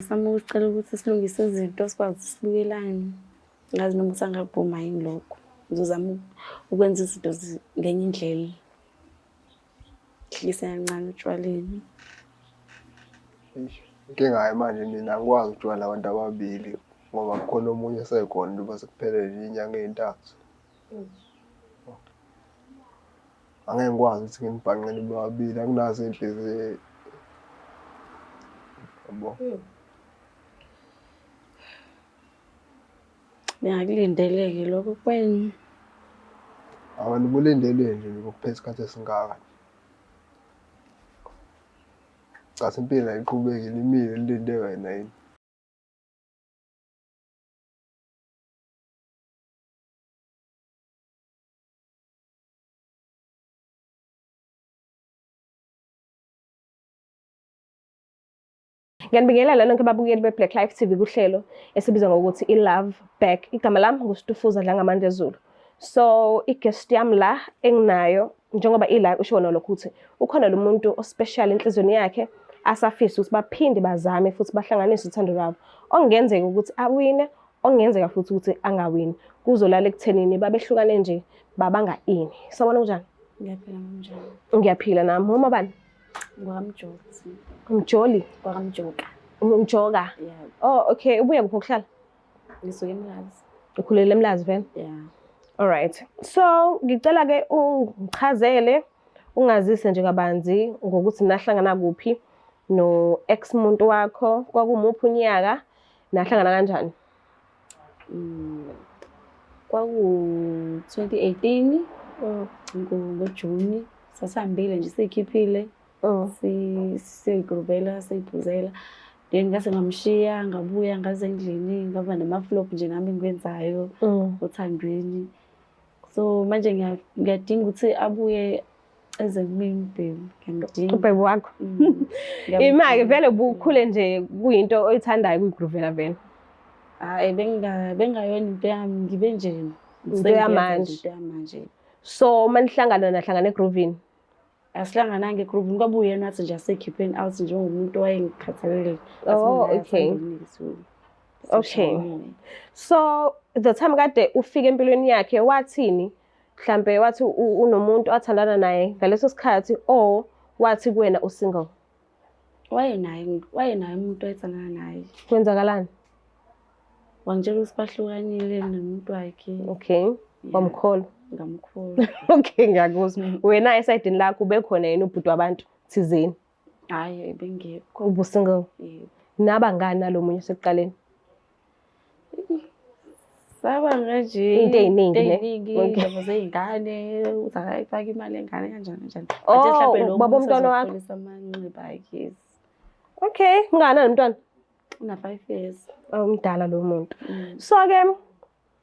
Sama ukucela ukuthi silungise izinto sikwazi sibukelane. Ngazi noma ukuthi angakubhuma yini lokho. Ngizozama ukwenza izinto ngenye indlela. Hlisa kancane utshwaleni. Inkinga yayo manje mina angikwazi ukujwayela abantu ababili ngoba kukhona omunye esekhona njengoba sekuphelele izinyanga ey'ntathu. Angeke ngikwazi ukuthi nginibhaqe nibe babili, anginazo iy'nhliziyo yabo. Bengakulindele-ke lokho kwenye. Abantu bulindele nje ukuphetha isikhathi esingaka. Cathi impilo ayiqhubeki limile lilinde wena yini. Ngiyanibingelela lonke ababukeli be-Black Life TV kuhlelo esibizwa ngokuthi i-Love Back. Igama lami nguStufuza Dlangamandla Zulu. So i-guest yami la enginayo njengoba ila usho lokho ukuthi ukhona lo muntu ospecial enhlizweni yakhe asafisa ukuthi baphinde bazame futhi bahlanganise uthando lwabo. Okungenzeka ukuthi awine, okungenzeka futhi ukuthi angawini. Kuzolala ekuthenini babehlukane nje babanga ini. Sawubona kunjani? Ngiyaphila kanjani? Ngiyaphila nami. Uma bani? Ngwamjozi. Umjoli? Kwakamjoka. Umjoga? Yeah. Oh, okay. Ubuya kuphi ukuhlala? Ngisuke eMlazi. Ukhulele eMlazi vele? Yeah. Alright. So, ngicela ke ungichazele ungazise nje kabanzi ngokuthi nahlangana kuphi no ex muntu wakho, kwakumuphi unyaka, nahlangana kanjani? Kwaku 2018 ngoJuni sasihambile nje sikhiphile siyigrubela siyiphuzela then ngase ngamshiya ngabuya ngaze endlini ngaba nama-flop nje nami engikwenzayo othandweni. So manje ngiyadinga ukuthi abuye eze kumina ubhemu. Ubhemu wakho? Ima-ke vele bukhule nje kuyinto oyithandayo kuyigruvela vele? Hhayi bengayona into yami ngibe nje into yamanje. So manihlangana nahlangana egruvini? Asihlangananga egruvini kwaba uyena wathi nje asekhipheni out njengomuntu owayengikhathalele. Oh, okay. Okay. So the time kade ufika empilweni yakhe wathini? Mhlambe wathi unomuntu athandana naye ngaleso sikhathi or wathi kuwena usingle? Wayenaye umuntu ayethandana naye. Kwenzakalani? Wangitshela ukuthi bahlukanile nomuntu wakhe. Okay. Wamkholwa? Ngamkholwa. Okay, ngiyakuzwa. Wena esayidini lakho bekhona yena ubhuti wabantu thizeni? Hayi bengekho. Ubusingle? Yebo. Nabangani nalomunye sekuqaleni? Saba nje into ey'ningi indaba zey'ngane uthi akayifake imali engane kanjani. Oh, ubaba womntwana wakho? Amanxiba akhe. Okay, mngana nomntwana? Una-5 years. Umdala lo muntu. So-ke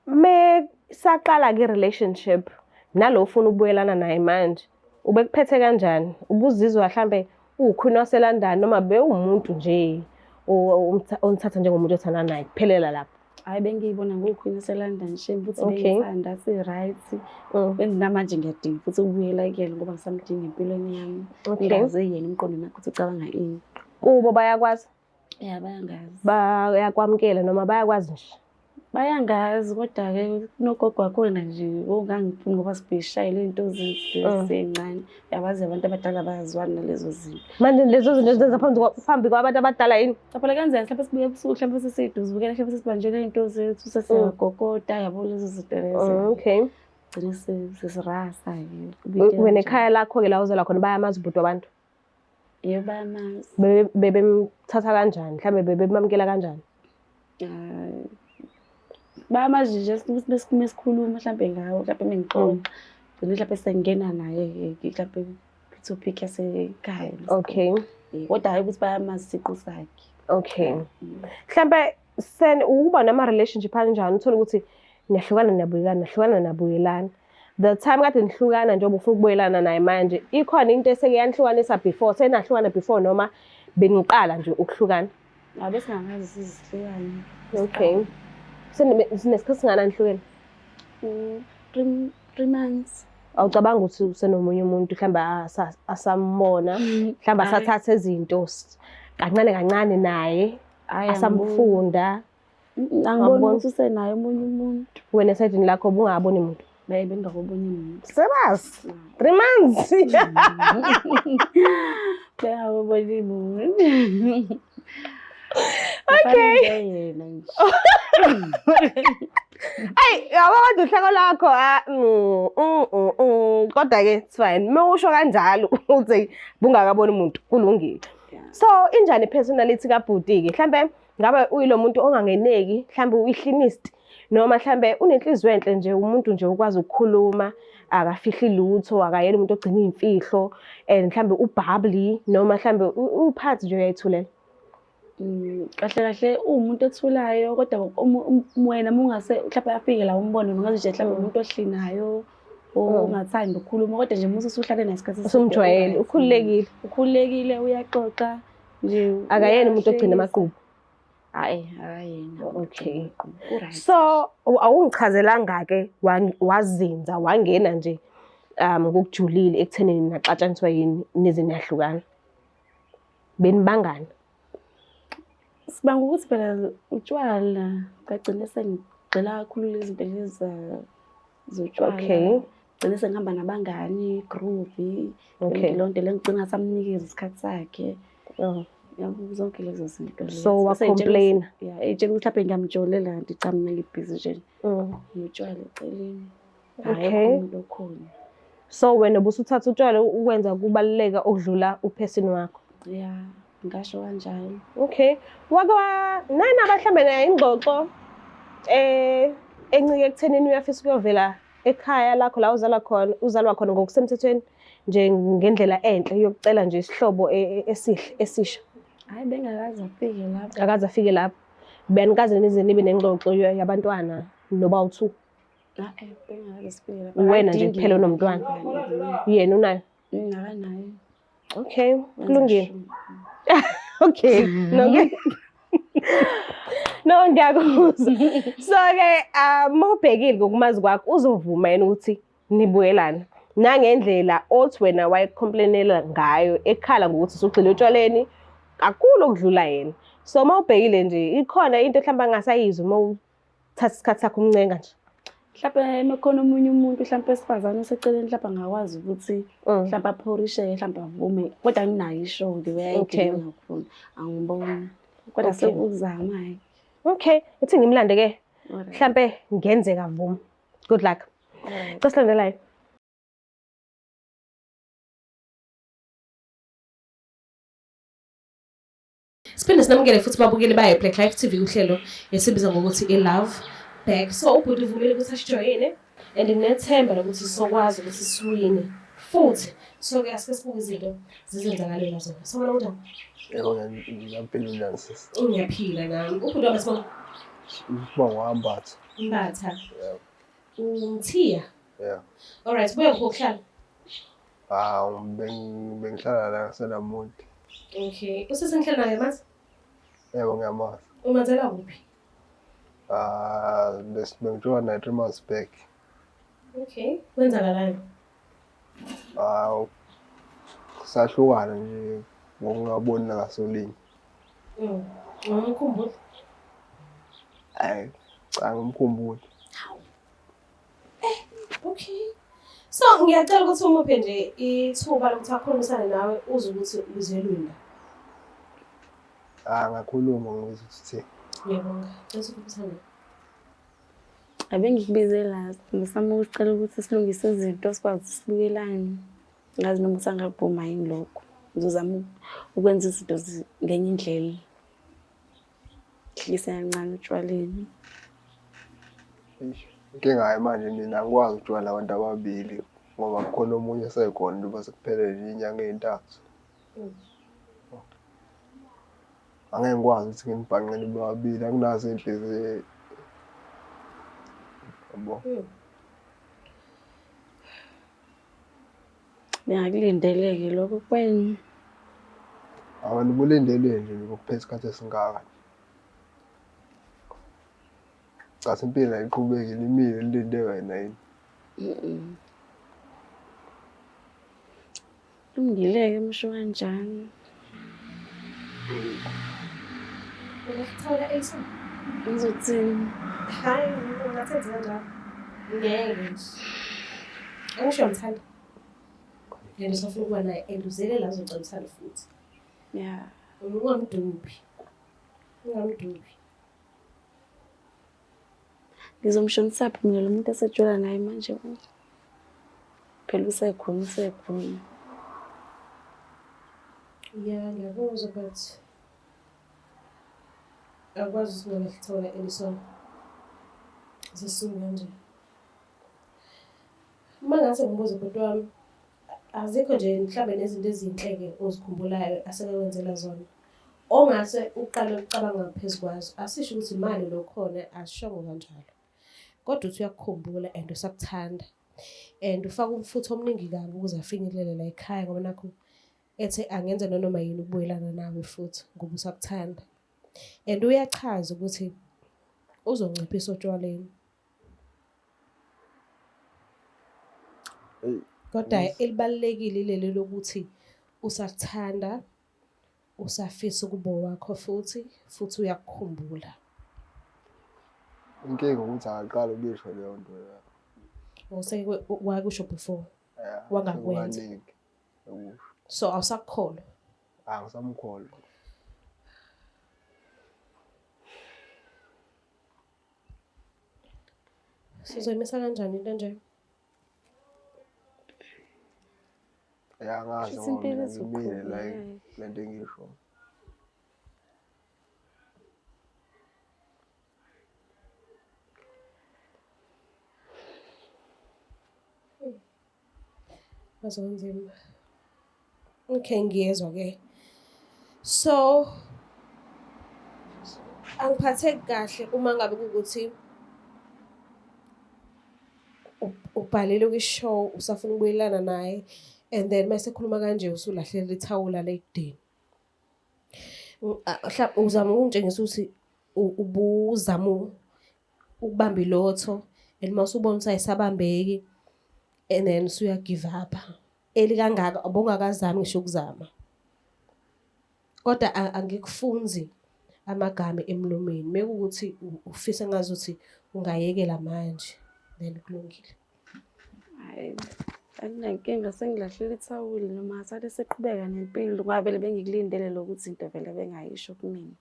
me saqala ke relationship nalo ufuna ukubuyelana naye manje ubekuphethe kanjani? Ubuzizwa mhlambe ukhwini waseLondon noma bewumuntu nje onithatha njengomuntu othandana naye kuphelela lapho? Hayi bengiyibona ngukhwini waseLondon shame futhi bengithanda si-right. Namanje ngiyadinga futhi ukubuyela kuyena ngoba ngisamdinga empilweni yami. Ngingaze yena emqondweni wakhe ukuthi ucabanga ini. Kubo bayakwazi? Yeah, bayangazi. Bayakwamukela noma bayakwazi nje? Bayangazi kodwa-ke kunogogo wakhona nje ongangifuni ngoba sibhishayile iy'nto zisencane. Uyabazi abantu abadala bayazwana nalezo zinto. Manje lezo zinto zenza phambi kwabantu abadala yini? Chaphela kenzeka mhlawumbe sibuye ebusuku mhlawumbe sesiseduze ubukela mhlawumbe sesibanjele iy'nto zethu sesiyagogota yabo lezo zinto lezo. Okay. Gcine sesirasa-ke. Wena ekhaya lakho-ke la uzalwa khona bayamazi ubhuti wabantu? Yebo bayamazi. Bebemthatha kanjani? Mhlawumbe bebemamukela kanjani? Bayamazi nje ukuthi mesikhuluma mhlawumbe ngawo mhlawumbe mengixoxa mhlawumbe sengingena naye mhlawumbe kwi-topic yasekhaya. Okay. Kodwa hayi ukuthi bayamazi isiqu sakhe. Okay. Mhlawumbe ukuba nama-relationship kanjani uthole ukuthi niyahlukana nabuyelana. The time kade nihlukana njengoba ufuna ukubuyelana naye manje ikhona into eseke yanihlukanisa before senahlukana before noma beniqala nje ukuhlukana? Ngabe singangazi sizihlukane. Okay. Sinesikhathi singana nihlukene? 3 months. Awucabanga ukuthi usenomunye umuntu mhlawumbe asambona mhlawumbe asathatha izinto kancane kancane naye Hhayi, asambufunda. angiboni ukuthi usenaye omunye umuntu. Wena esayidini lakho bungaboni muntu. Bengingakuboni umuntu. Sebas 3 months. Bengakuboni umuntu. Okay. Yena nje. Ay, yabona uhleko lakho kodwa-ke it's fine. Mewusho kanjalo uthi bungakaboni umuntu kulungile. So injani personality kabhuti-ke? Mhlambe ngabe uyilo muntu ongangeneki, mhlambe uyihlinist noma mhlambe unenhliziyo enhle nje, umuntu nje ukwazi ukukhuluma, akafihli lutho, akayena umuntu ogcina iy'mfihlo, and mhlambe ububbly noma mhlambe uphathi nje uyayithulela. Kahle kahle uwumuntu ethulayo, kodwa wena mungase mhlawumbe afike la umbone ungazi nje mhlawumbe umuntu ohlinayo ongathandi ukukhuluma, kodwa nje musu usuhlale nesikhathi Usumjwayele, ukhululekile, uyaxoxa nje, akayena umuntu ogcina amaqhubu. Hayi, akayena. Okay. So awungichazelanga-ke wazinza wangena nje ngokujulile ekuthenini naxatshaniswa yini nize niyahlukana. Benibangani? Sibanga ukuthi phela utshwala, ngagcina sengigxila kakhulu lezi zinto lezi zotshwala. Okay. Gcina sengihamba nabangani, groovy, Okay. lonke le ngigcina samnikeza isikhathi sakhe. Yabo zonke lezo zinto. So wa-complain. Yeah, etshela ukuthi mhlawumbe ngiyamjolela kanti cha mina ngibhizi nje. Ngitshwala eceleni. Okay. Lokhona. So wena busuthatha utshwala ukwenza kubaluleka okudlula uphesini wakho. Yeah, ngasho kanjalo. Okay. Wake nanaba mhlambe nayo ingxoxo encike ekuthenini uyafisa ukuyovela ekhaya lakho la uzalwa khona ngokusemthethweni nje ngendlela enhle yokucela nje isihlobo esihle esisha. Hayi, bengakaze afike lapho. Akaze afike lapho. Benikaze nize nibe nengxoxo yabantwana nobawu2. Bengakaze sifike lapho. Wena nje kuphela unomntwana. Yena unayo? Akanayo. Okay, kulungile. Okay, no ngiyakuzwa. So-ke mawubhekile ngokumazi kwakho uzovuma yena ukuthi nibuyelana nangendlela othi wena wayecomplainela ngayo ekhala ngokuthi usugxile utshwaleni kakhulu okudlula yena. So mawubhekile nje ikhona into mhlawumbe angasayizwa mawuthatha isikhathi sakho umncenga nje. Mhlawumbe mekhona omunye umuntu mhlawumbe esifazane oseceleni mhlawumbe angakwazi ukuthi mhlawumbe aphorishe mhlawumbe avume, kodwa anginayo isho-ke uyayidinga ngokufuna. Angiboni. Kodwa sekuzama-ke. Okay, ithi ngimlande-ke mhlawumbe ngenzeka vuma. Good luck. Kosilandelayo. Siphinde sinamukele futhi babukeli bayo Black Life TV uhlelo esibiza ngokuthi i-Love Back. So ubhuti uvumile ukuthi asijoyine and nginethemba lokuthi sizokwazi ukuthi siwine futhi so-ke asike sibuke izinto zizenzakalela zona. Sibona kunjani? Yebo, ngiyaphila unjani sisi? Ngiyaphila nami. Ubhuti wami sibona. Usibonga wambatha. Mbatha. Ngithiya. Yeah. Alright, buya ngokuhlala. Bengihlala la ngasenamuntu. Okay. Usesengihlala naye manje? Yebo, ngiyamazi. Umazela kuphi? Bengithiwa na 3 months back. Okay. Kwenzakalani? Sahlukana nje ngokungaboni ngasolinye. Ngikhumbula. Hayi, cha ngimkhumbula. Okay. So ngiyacela ukuthi umuphe nje ithuba lokuthi akhulumisane nawe uze ukuthi uzelwini. Ngakhuluma ngokuthi Ngiyabonga. Ngiyasikhulumisa. Abengikubize la, ngisama ukucela ukuthi silungise izinto sikwazi sibukelane. Ngazi noma usangavuma yini lokho. Ngizozama ukwenza izinto ngenye indlela. Hlisa kancane utshwaleni. inkinga manje mina angikwazi ukujwayela abantu ababili ngoba kukhona omunye esekhona njengoba sekuphelele inyanga ezintathu. Angeke ngikwazi ukuthi nginibhanqe nibe babili, akunazo impilo yabo. Bengakulindeleke lokho kwenu. Abantu bulindele nje ukuphetha isikhathi esingaka. Cha impilo ayiqhubekile imile lilinde wena yini. Lungileke msho kanjani. Uyakuthola Elisa? Ngizothini? Hayi, ungathenzi kanjalo. Ngeke nje. Angisho ngithanda. Yena sofuna ukuba naye and uzele la uzocela uthanda futhi. Yeah. Ungamdubi. Ungamdubi. Ngizomshonisa phi mina lo muntu esetshela naye manje? Phela usekhona. Yeah, ngiyakuzwa but akwazi ukungalihlola Elison. Zisuku kanje. Uma ngase ngibuze ubhuti wami, azikho nje mhlawumbe nezinto ezinhleke ozikhumbulayo asekwenzela zona. Ongase uqale ucabanga ngaphezu kwazo. Asisho ukuthi imali lokhona asishongo kanjalo. Kodwa uthi uyakukhumbula and usakuthanda. And ufaka umfutho omningi kabi ukuze afinyelele la ekhaya ngoba nakho ethe angenza noma yini ukubuyelana nawe futhi ngoba usakuthanda. And uyachaza ukuthi uzonciphisa otshwaleni. Kodwa elibalekile leli lokuthi usakuthanda, usafisa ukuba wakho futhi uyakukhumbula. Inkinga ukuthi akaqala ukuyisho leyo nto leyo. Useke wakusho before. Wangakwenza. So awusakholwa. Angisamkholwa. Sizoyimisa kanjani into nje? Angazi ngoba ngimile la lento engisho. Azonzima. Okay, ngiyezwa ke. So angiphatheki kahle uma ngabe ukuthi ubhalele kwishow usafuna ukubuyelana naye and then mase khuluma kanje usulahlela ithawula lekudeni. Mhlawumbe uzama ukungitshengisa ukuthi ubuzama ukubamba ilotho and mase ubona ukuthi ayisabambeki and then usuya give up. Eli kangaka abongakazami ngisho ukuzama. Kodwa angikufunzi amagama emlomeni. Mekuthi ufisa ngazuthi ungayekela manje then kulungile. Hayi. Anginankinga sengilahlela ithawula noma ngasale seqhubeka nempilo ngoba vele bengikulindele lokuthi izinto vele bengayisho kumina.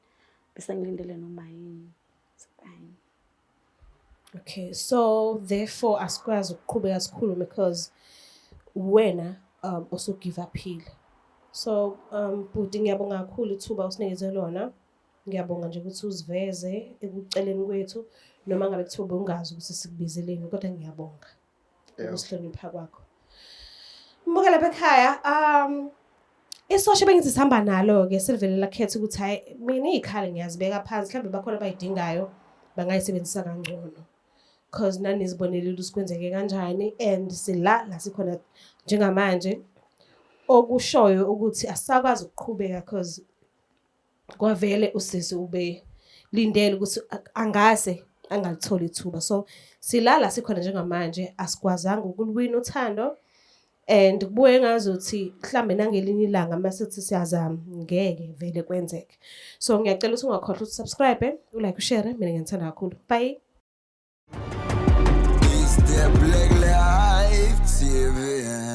Bese ngilindele noma yini. Fine. Okay, so therefore asikwazi ukuqhubeka sikhulu because wena also give upile. So bhuti ngiyabonga kakhulu ithuba usinikeze lona. Ngiyabonga nje ukuthi uziveze ekuceleni kwethu noma ngabe kuthiwa ungazi ukuthi sikubizeleni kodwa ngiyabonga. Ukuhlonipha kwakho. Mbuka lapha ekhaya isosha bengithi sihamba nalo ke silivele lakhetha ukuthi hayi mina izikhali ngiyazibeka phansi mhlawumbe bakhona bayidingayo bangayisebenzisa kangcono. Because nani izibonelele usikwenzeke kanjani and sila la sikhona njengamanje okushoyo ukuthi asakwazi ukuqhubeka because kwavele usisi ube lindele ukuthi angase angalithola ithuba. So silala sikhona njengamanje asikwazanga ukuliwina uthando and kubuye ngazuthi mhlambe nangelinye ilanga masithi siyazama ngeke vele kwenzeke. So ngiyacela ukuthi ungakhohlwa ukuthi subscribe, ulike, ushare, mina ngiyithanda kakhulu. Bye. It's the Black Life TV.